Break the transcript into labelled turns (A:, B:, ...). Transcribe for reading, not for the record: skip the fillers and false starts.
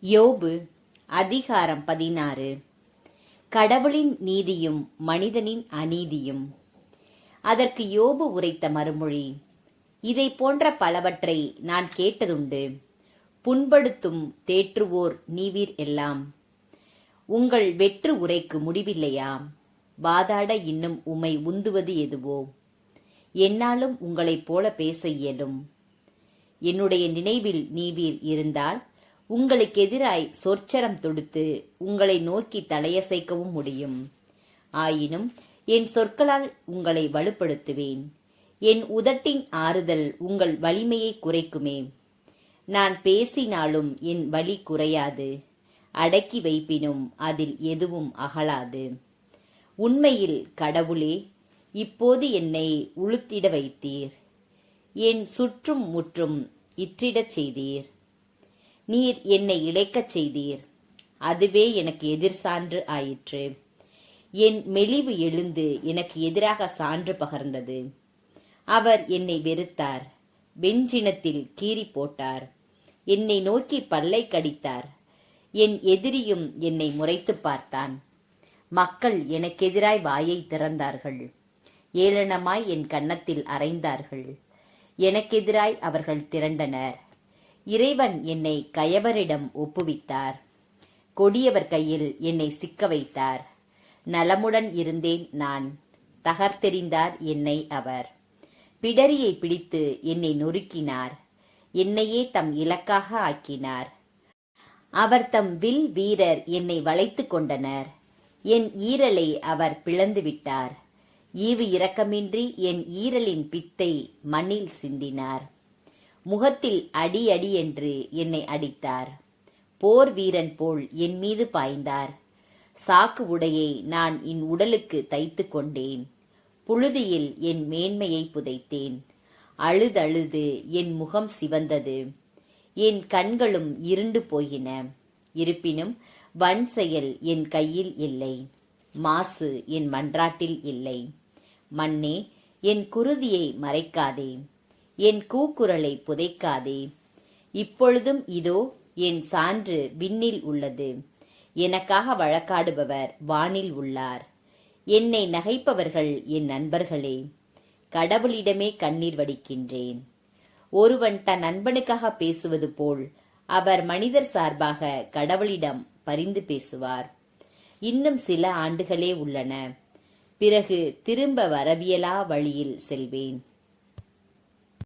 A: யோபு அதிகாரம் 16. கடவுளின் நீதியும் மனிதனின் அநீதியும். அதற்கு யோபு உரைத்த மறுமொழி: இதை போன்ற பலவற்றை நான் கேட்டதுண்டு. புண்படுத்தும் தேற்றுவோர் நீவீர் எல்லாம். உங்கள் வெற்று உரைக்கு முடிவில்லையா? வாதாட இன்னும் உம்மை உந்துவது எதுவோ? என்னாலும் உங்களைப் போல பேச இயலும். என்னுடைய நினைவில் நீவீர் இருந்தால் உங்களுக்கு எதிராய் சொற்சரம் தொடுத்து உங்களை நோக்கி தலையசைக்கவும் முடியும். ஆயினும் என் சொற்களால் உங்களை வலுப்படுத்துவேன். என் உதட்டின் ஆறுதல் உங்கள் வலிமையை குறைக்குமே. நான் பேசினாலும் என் வலி குறையாது. அடக்கி வைப்பினும் அதில் எதுவும் அகலாது. உண்மையில் கடவுளே, இப்போது என்னை உளுத்திட வைத்தீர். என் சுற்றும் முற்றும் இற்றிடச் செய்தீர். நீர் என்னை இளைக்கச் செய்தீர். அதுவே எனக்கு எதிர் சான்று ஆயிற்று. என் மெலிவு எழுந்து எனக்கு எதிராக சான்று பகர்ந்தது. அவர் என்னை வெறுத்தார். வெஞ்சினத்தில் கீறி போட்டார். என்னை நோக்கி பல்லை கடித்தார். என் எதிரியும் என்னை முறைத்து பார்த்தான். மக்கள் எனக்கெதிராய் வாயை திறந்தார்கள். ஏளனமாய் என் கன்னத்தில் அறைந்தார்கள். எனக்கெதிராய் அவர்கள் திரண்டனர். இறைவன் என்னை கயவரிடம் ஒப்புவித்தார். கொடியவர் கையில் என்னை சிக்க வைத்தார். நலமுடன் இருந்தேன் நான். தகர்த்தெறிந்தார் என்னை அவர். பிடரியை பிடித்து என்னை நொறுக்கினார். என்னையே தம் இலக்காக ஆக்கினார். அவர் தம் வில் வீரர் என்னை வளைத்து கொண்டனர். என் ஈரலை அவர் பிளந்து விட்டார். ஈவு இரக்கமின்றி என் ஈரலின் பித்தை மண்ணில் சிந்தினார். முகத்தில் அடி அடி என்று என்னை அடித்தார். போர் வீரன் போல் என் மீது பாய்ந்தார். சாக்கு உடையை நான் என் உடலுக்கு தைத்து கொண்டேன். புழுதியில் என் மேன்மையை புதைத்தேன். அழுதழுது என் முகம் சிவந்தது. என் கண்களும் இருண்டு போயின. இருப்பினும் வன் செயல் என் கையில் இல்லை. மாசு என் மன்றாட்டில் இல்லை. மண்ணே, என் குருதியை மறைக்காதே. என் கூக்குரலை புதைக்காதே. இப்பொழுதும் இதோ என் சான்று விண்ணில் உள்ளது. எனக்காக வழக்காடுபவர் வானில் உள்ளார். என்னை நகைப்பவர்கள் என் நண்பர்களே. கடவுளிடமே கண்ணீர் வடிக்கின்றேன். ஒருவன் தன் நண்பனுக்காக பேசுவது போல் அவர் மனிதர் சார்பாக கடவுளிடம் பரிந்து பேசுவார். இன்னும் சில ஆண்டுகளே உள்ளன. பிறகு திரும்ப வரவியலா வழியில் செல்வேன்.